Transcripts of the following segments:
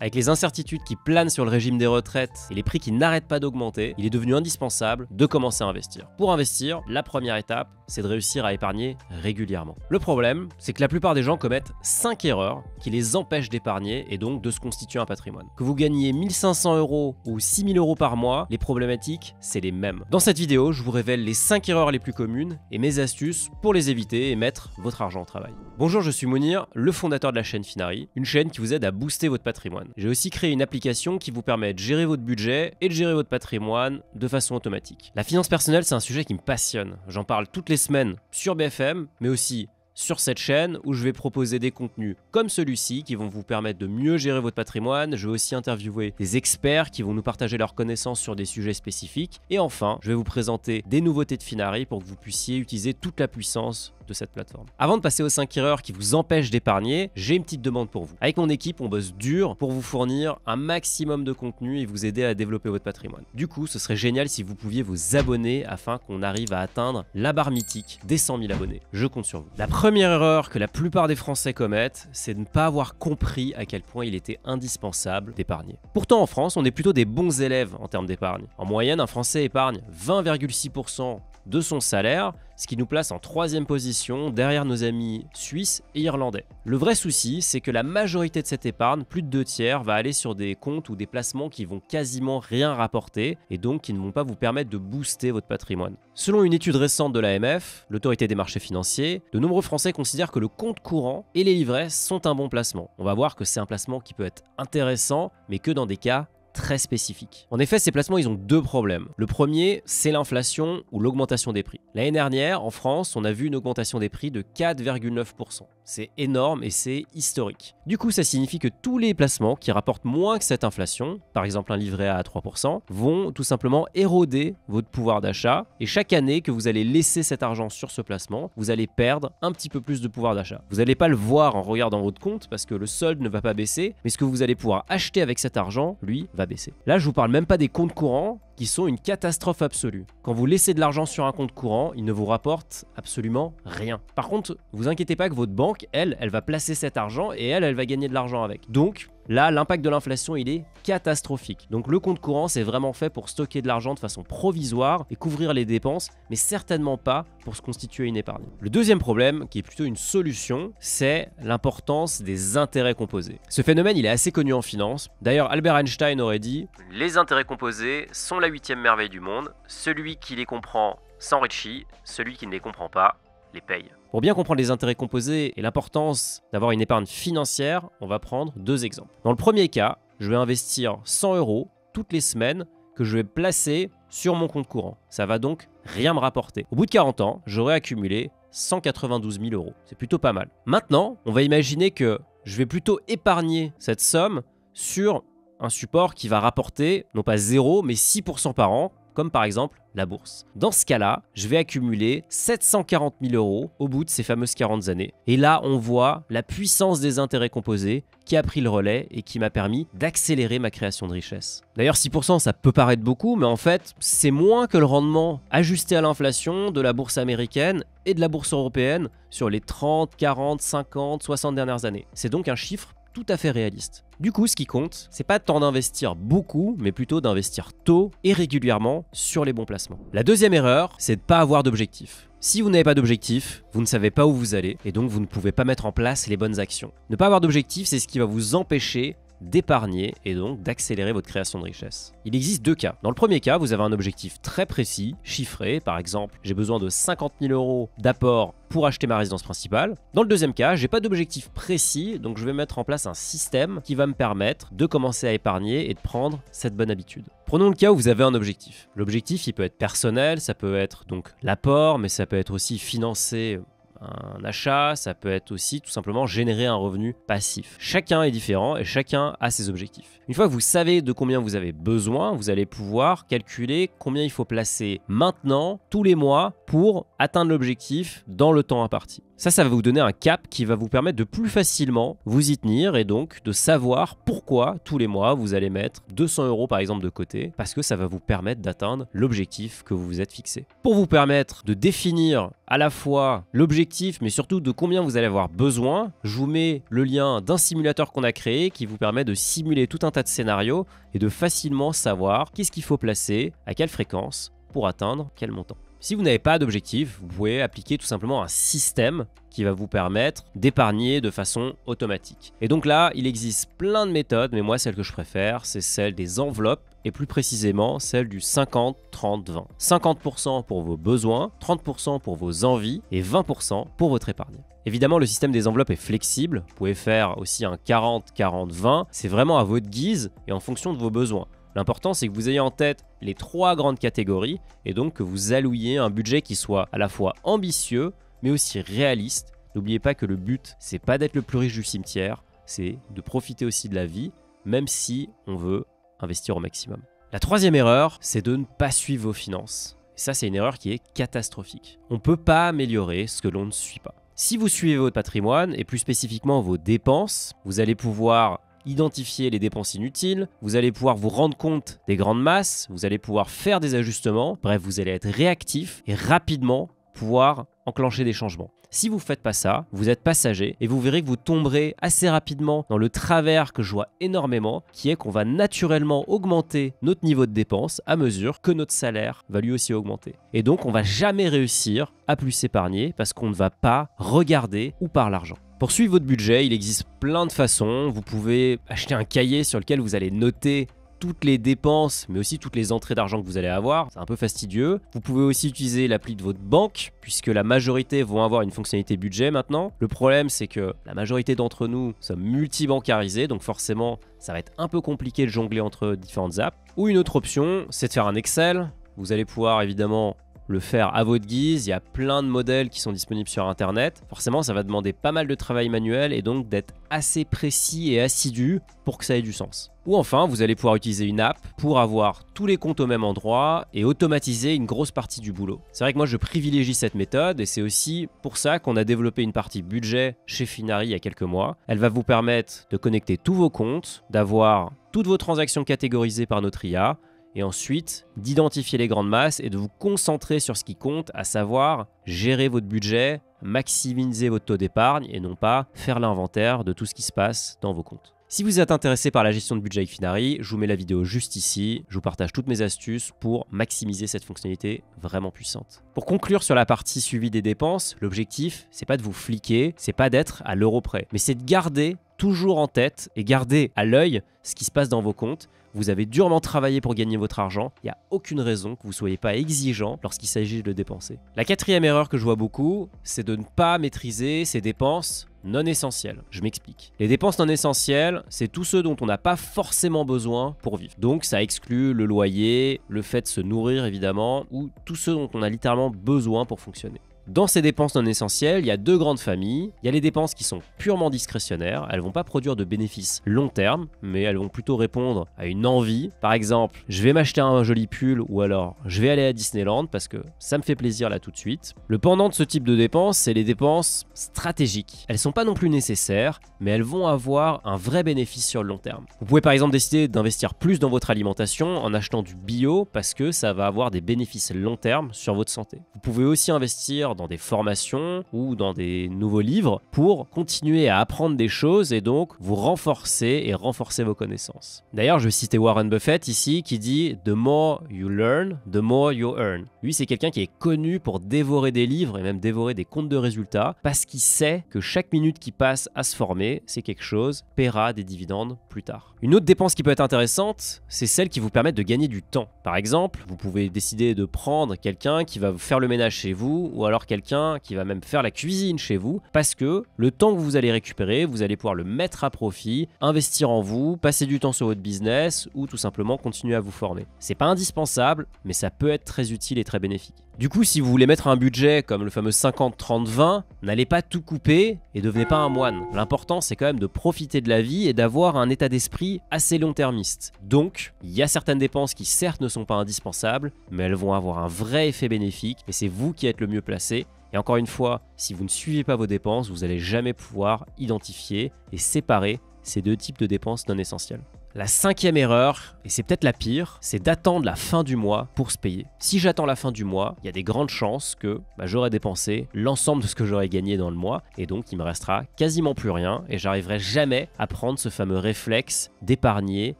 Avec les incertitudes qui planent sur le régime des retraites et les prix qui n'arrêtent pas d'augmenter, il est devenu indispensable de commencer à investir. Pour investir, la première étape, c'est de réussir à épargner régulièrement. Le problème, c'est que la plupart des gens commettent 5 erreurs qui les empêchent d'épargner et donc de se constituer un patrimoine. Que vous gagniez 1500 € ou 6000 € par mois, les problématiques, c'est les mêmes. Dans cette vidéo, je vous révèle les 5 erreurs les plus communes et mes astuces pour les éviter et mettre votre argent au travail. Bonjour, je suis Mounir, le fondateur de la chaîne Finari, une chaîne qui vous aide à booster votre patrimoine. J'ai aussi créé une application qui vous permet de gérer votre budget et de gérer votre patrimoine de façon automatique. La finance personnelle, c'est un sujet qui me passionne. J'en parle toutes les semaines sur BFM, mais aussi sur cette chaîne où je vais proposer des contenus comme celui-ci qui vont vous permettre de mieux gérer votre patrimoine. Je vais aussi interviewer des experts qui vont nous partager leurs connaissances sur des sujets spécifiques. Et enfin, je vais vous présenter des nouveautés de Finari pour que vous puissiez utiliser toute la puissance de cette plateforme. Avant de passer aux 5 erreurs qui vous empêchent d'épargner, j'ai une petite demande pour vous. Avec mon équipe, on bosse dur pour vous fournir un maximum de contenu et vous aider à développer votre patrimoine. Du coup, ce serait génial si vous pouviez vous abonner afin qu'on arrive à atteindre la barre mythique des 100 000 abonnés. Je compte sur vous. La première erreur que la plupart des Français commettent, c'est de ne pas avoir compris à quel point il était indispensable d'épargner. Pourtant, en France, on est plutôt des bons élèves en termes d'épargne. En moyenne, un Français épargne 20,6% de son salaire, ce qui nous place en 3e position derrière nos amis suisses et irlandais. Le vrai souci, c'est que la majorité de cette épargne, plus de 2 tiers, va aller sur des comptes ou des placements qui vont quasiment rien rapporter et donc qui ne vont pas vous permettre de booster votre patrimoine. Selon une étude récente de l'AMF, l'autorité des marchés financiers, de nombreux Français considèrent que le compte courant et les livrets sont un bon placement. On va voir que c'est un placement qui peut être intéressant, mais que dans des cas très spécifiques. En effet, ces placements, ils ont 2 problèmes. Le premier, c'est l'inflation ou l'augmentation des prix. L'année dernière, en France, on a vu une augmentation des prix de 4,9%. C'est énorme et c'est historique. Du coup, ça signifie que tous les placements qui rapportent moins que cette inflation, par exemple un livret A à 3%, vont tout simplement éroder votre pouvoir d'achat. Et chaque année que vous allez laisser cet argent sur ce placement, vous allez perdre un petit peu plus de pouvoir d'achat. Vous n'allez pas le voir en regardant votre compte parce que le solde ne va pas baisser, mais ce que vous allez pouvoir acheter avec cet argent, lui, va baisser. Là, je vous parle même pas des comptes courants qui sont une catastrophe absolue. Quand vous laissez de l'argent sur un compte courant, il ne vous rapporte absolument rien. Par contre, vous inquiétez pas que votre banque, elle va placer cet argent et elle va gagner de l'argent avec. Donc, là, l'impact de l'inflation, il est catastrophique. Donc le compte courant, c'est vraiment fait pour stocker de l'argent de façon provisoire et couvrir les dépenses, mais certainement pas pour se constituer une épargne. Le deuxième problème, qui est plutôt une solution, c'est l'importance des intérêts composés. Ce phénomène, il est assez connu en finance. D'ailleurs, Albert Einstein aurait dit « Les intérêts composés sont la 8e merveille du monde. Celui qui les comprend s'enrichit, celui qui ne les comprend pas les paye. » Pour bien comprendre les intérêts composés et l'importance d'avoir une épargne financière, on va prendre 2 exemples. Dans le premier cas, je vais investir 100 € toutes les semaines que je vais placer sur mon compte courant. Ça va donc rien me rapporter. Au bout de 40 ans, j'aurai accumulé 192 000 €. C'est plutôt pas mal. Maintenant, on va imaginer que je vais plutôt épargner cette somme sur un support qui va rapporter non pas 0 mais 6% par an, comme par exemple la bourse. Dans ce cas-là, je vais accumuler 740 000 € au bout de ces fameuses 40 années. Et là, on voit la puissance des intérêts composés qui a pris le relais et qui m'a permis d'accélérer ma création de richesse. D'ailleurs, 6%, ça peut paraître beaucoup, mais en fait, c'est moins que le rendement ajusté à l'inflation de la bourse américaine et de la bourse européenne sur les 30, 40, 50, 60 dernières années. C'est donc un chiffre tout à fait réaliste. Du coup, ce qui compte, c'est pas tant d'investir beaucoup, mais plutôt d'investir tôt et régulièrement sur les bons placements. La deuxième erreur, c'est de ne pas avoir d'objectif. Si vous n'avez pas d'objectif, vous ne savez pas où vous allez et donc vous ne pouvez pas mettre en place les bonnes actions. Ne pas avoir d'objectif, c'est ce qui va vous empêcher d'épargner et donc d'accélérer votre création de richesse. Il existe 2 cas. Dans le premier cas, vous avez un objectif très précis, chiffré. Par exemple, j'ai besoin de 50 000 € d'apport pour acheter ma résidence principale. Dans le deuxième cas, j'ai pas d'objectif précis, donc je vais mettre en place un système qui va me permettre de commencer à épargner et de prendre cette bonne habitude. Prenons le cas où vous avez un objectif. L'objectif, il peut être personnel, ça peut être donc l'apport, mais ça peut être aussi financer un achat, ça peut être aussi tout simplement générer un revenu passif. Chacun est différent et chacun a ses objectifs. Une fois que vous savez de combien vous avez besoin, vous allez pouvoir calculer combien il faut placer maintenant, tous les mois, pour atteindre l'objectif dans le temps imparti. Ça va vous donner un cap qui va vous permettre de plus facilement vous y tenir et donc de savoir pourquoi tous les mois vous allez mettre 200 € par exemple de côté, parce que ça va vous permettre d'atteindre l'objectif que vous vous êtes fixé. Pour vous permettre de définir à la fois l'objectif mais surtout de combien vous allez avoir besoin, je vous mets le lien d'un simulateur qu'on a créé qui vous permet de simuler tout un tas de scénarios et de facilement savoir qu'est-ce qu'il faut placer, à quelle fréquence pour atteindre quel montant. Si vous n'avez pas d'objectif, vous pouvez appliquer tout simplement un système qui va vous permettre d'épargner de façon automatique. Et donc là, il existe plein de méthodes, mais moi, celle que je préfère, c'est celle des enveloppes, et plus précisément, celle du 50-30-20. 50% pour vos besoins, 30% pour vos envies, et 20% pour votre épargne. Évidemment, le système des enveloppes est flexible, vous pouvez faire aussi un 40-40-20, c'est vraiment à votre guise et en fonction de vos besoins. L'important, c'est que vous ayez en tête les 3 grandes catégories et donc que vous allouiez un budget qui soit à la fois ambitieux mais aussi réaliste. N'oubliez pas que le but, c'est pas d'être le plus riche du cimetière, c'est de profiter aussi de la vie, même si on veut investir au maximum. La 3e erreur, c'est de ne pas suivre vos finances. Et ça, c'est une erreur qui est catastrophique. On ne peut pas améliorer ce que l'on ne suit pas. Si vous suivez votre patrimoine et plus spécifiquement vos dépenses, vous allez pouvoir identifier les dépenses inutiles, vous allez pouvoir vous rendre compte des grandes masses, vous allez pouvoir faire des ajustements, bref, vous allez être réactif et rapidement pouvoir enclencher des changements. Si vous ne faites pas ça, vous êtes passager et vous verrez que vous tomberez assez rapidement dans le travers que je vois énormément, qui est qu'on va naturellement augmenter notre niveau de dépense à mesure que notre salaire va lui aussi augmenter. Et donc, on ne va jamais réussir à plus s'épargner parce qu'on ne va pas regarder où part l'argent. Pour suivre votre budget, il existe plein de façons. Vous pouvez acheter un cahier sur lequel vous allez noter toutes les dépenses, mais aussi toutes les entrées d'argent que vous allez avoir. C'est un peu fastidieux. Vous pouvez aussi utiliser l'appli de votre banque, puisque la majorité vont avoir une fonctionnalité budget maintenant. Le problème, c'est que la majorité d'entre nous sommes multibancarisés, donc forcément, ça va être un peu compliqué de jongler entre différentes apps. Ou une autre option, c'est de faire un Excel. Vous allez pouvoir évidemment le faire à votre guise, il y a plein de modèles qui sont disponibles sur internet. Forcément, ça va demander pas mal de travail manuel et donc d'être assez précis et assidu pour que ça ait du sens. Ou enfin, vous allez pouvoir utiliser une app pour avoir tous les comptes au même endroit et automatiser une grosse partie du boulot. C'est vrai que moi je privilégie cette méthode et c'est aussi pour ça qu'on a développé une partie budget chez Finari il y a quelques mois. Elle va vous permettre de connecter tous vos comptes, d'avoir toutes vos transactions catégorisées par notre IA, et ensuite d'identifier les grandes masses et de vous concentrer sur ce qui compte, à savoir gérer votre budget, maximiser votre taux d'épargne et non pas faire l'inventaire de tout ce qui se passe dans vos comptes. Si vous êtes intéressé par la gestion de budget avec Finari, je vous mets la vidéo juste ici, je vous partage toutes mes astuces pour maximiser cette fonctionnalité vraiment puissante. Pour conclure sur la partie suivi des dépenses, l'objectif, c'est pas de vous fliquer, c'est pas d'être à l'euro près, mais c'est de garder toujours en tête et garder à l'œil ce qui se passe dans vos comptes. Vous avez durement travaillé pour gagner votre argent, il n'y a aucune raison que vous ne soyez pas exigeant lorsqu'il s'agit de le dépenser. La 4e erreur que je vois beaucoup, c'est de ne pas maîtriser ses dépenses non essentielles. Je m'explique. Les dépenses non essentielles, c'est tous ceux dont on n'a pas forcément besoin pour vivre. Donc ça exclut le loyer, le fait de se nourrir évidemment, ou tous ceux dont on a littéralement besoin pour fonctionner. Dans ces dépenses non essentielles, il y a 2 grandes familles. Il y a les dépenses qui sont purement discrétionnaires. Elles ne vont pas produire de bénéfices long terme, mais elles vont plutôt répondre à une envie. Par exemple, je vais m'acheter un joli pull ou alors je vais aller à Disneyland parce que ça me fait plaisir là tout de suite. Le pendant de ce type de dépenses, c'est les dépenses stratégiques. Elles ne sont pas non plus nécessaires, mais elles vont avoir un vrai bénéfice sur le long terme. Vous pouvez par exemple décider d'investir plus dans votre alimentation en achetant du bio parce que ça va avoir des bénéfices long terme sur votre santé. Vous pouvez aussi investir dans des formations ou dans des nouveaux livres pour continuer à apprendre des choses et donc vous renforcer et renforcer vos connaissances. D'ailleurs, je vais citer Warren Buffett ici qui dit « The more you learn, the more you earn ». Lui, c'est quelqu'un qui est connu pour dévorer des livres et même dévorer des comptes de résultats parce qu'il sait que chaque minute qui passe à se former, c'est quelque chose, paiera des dividendes plus tard. Une autre dépense qui peut être intéressante, c'est celle qui vous permet de gagner du temps. Par exemple, vous pouvez décider de prendre quelqu'un qui va vous faire le ménage chez vous ou alors quelqu'un qui va même faire la cuisine chez vous parce que le temps que vous allez récupérer, vous allez pouvoir le mettre à profit, investir en vous, passer du temps sur votre business ou tout simplement continuer à vous former. C'est pas indispensable, mais ça peut être très utile et très bénéfique. Du coup, si vous voulez mettre un budget comme le fameux 50-30-20, n'allez pas tout couper et devenez pas un moine. L'important, c'est quand même de profiter de la vie et d'avoir un état d'esprit assez long-termiste. Donc, il y a certaines dépenses qui certes ne sont pas indispensables, mais elles vont avoir un vrai effet bénéfique et c'est vous qui êtes le mieux placé. Et encore une fois, si vous ne suivez pas vos dépenses, vous n'allez jamais pouvoir identifier et séparer ces deux types de dépenses non essentielles. La cinquième erreur, et c'est peut-être la pire, c'est d'attendre la fin du mois pour se payer. Si j'attends la fin du mois, il y a des grandes chances que j'aurai dépensé l'ensemble de ce que j'aurais gagné dans le mois, et donc il me restera quasiment plus rien, et j'arriverai jamais à prendre ce fameux réflexe d'épargner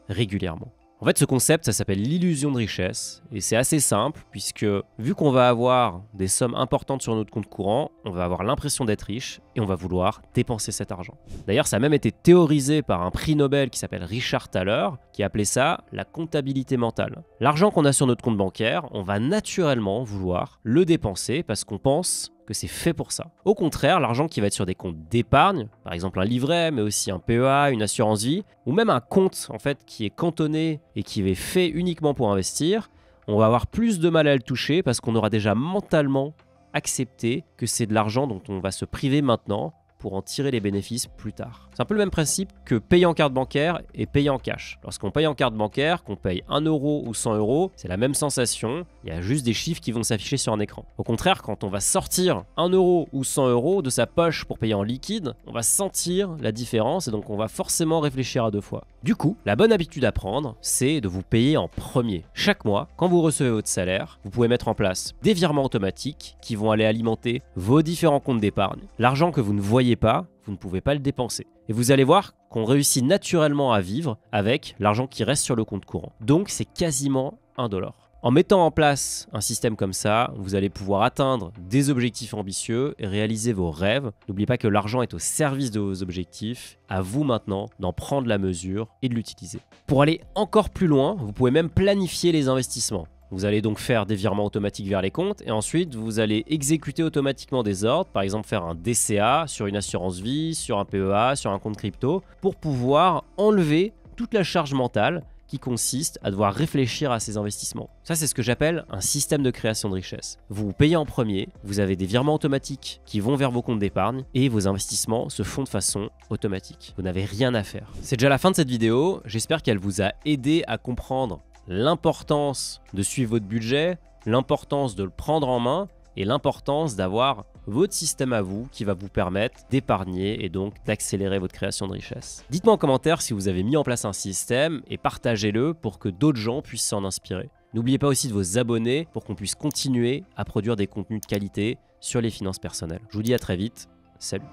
régulièrement. En fait, ce concept, ça s'appelle l'illusion de richesse, et c'est assez simple, puisque vu qu'on va avoir des sommes importantes sur notre compte courant, on va avoir l'impression d'être riche, et on va vouloir dépenser cet argent. D'ailleurs, ça a même été théorisé par un prix Nobel qui s'appelle Richard Thaler, qui appelait ça la comptabilité mentale. L'argent qu'on a sur notre compte bancaire, on va naturellement vouloir le dépenser, parce qu'on pense que c'est fait pour ça. Au contraire, l'argent qui va être sur des comptes d'épargne, par exemple un livret, mais aussi un PEA, une assurance vie, ou même un compte en fait qui est cantonné et qui est fait uniquement pour investir, on va avoir plus de mal à le toucher parce qu'on aura déjà mentalement accepté que c'est de l'argent dont on va se priver maintenant pour en tirer les bénéfices plus tard. C'est un peu le même principe que payer en carte bancaire et payer en cash. Lorsqu'on paye en carte bancaire, qu'on paye 1 euro ou 100 euros, c'est la même sensation, il y a juste des chiffres qui vont s'afficher sur un écran. Au contraire, quand on va sortir 1 euro ou 100 euros de sa poche pour payer en liquide, on va sentir la différence et donc on va forcément réfléchir à deux fois. Du coup, la bonne habitude à prendre, c'est de vous payer en premier. Chaque mois, quand vous recevez votre salaire, vous pouvez mettre en place des virements automatiques qui vont aller alimenter vos différents comptes d'épargne. L'argent que vous ne voyez pas, vous ne pouvez pas le dépenser. Et vous allez voir qu'on réussit naturellement à vivre avec l'argent qui reste sur le compte courant. Donc c'est quasiment $1. En mettant en place un système comme ça, vous allez pouvoir atteindre des objectifs ambitieux et réaliser vos rêves. N'oubliez pas que l'argent est au service de vos objectifs. À vous maintenant d'en prendre la mesure et de l'utiliser. Pour aller encore plus loin, vous pouvez même planifier les investissements. Vous allez donc faire des virements automatiques vers les comptes et ensuite vous allez exécuter automatiquement des ordres, par exemple faire un DCA sur une assurance vie, sur un PEA, sur un compte crypto, pour pouvoir enlever toute la charge mentale qui consiste à devoir réfléchir à ces investissements. Ça, c'est ce que j'appelle un système de création de richesse. Vous vous payez en premier, vous avez des virements automatiques qui vont vers vos comptes d'épargne et vos investissements se font de façon automatique. Vous n'avez rien à faire. C'est déjà la fin de cette vidéo. J'espère qu'elle vous a aidé à comprendre l'importance de suivre votre budget, l'importance de le prendre en main et l'importance d'avoir votre système à vous qui va vous permettre d'épargner et donc d'accélérer votre création de richesse. Dites-moi en commentaire si vous avez mis en place un système et partagez-le pour que d'autres gens puissent s'en inspirer. N'oubliez pas aussi de vous abonner pour qu'on puisse continuer à produire des contenus de qualité sur les finances personnelles. Je vous dis à très vite. Salut!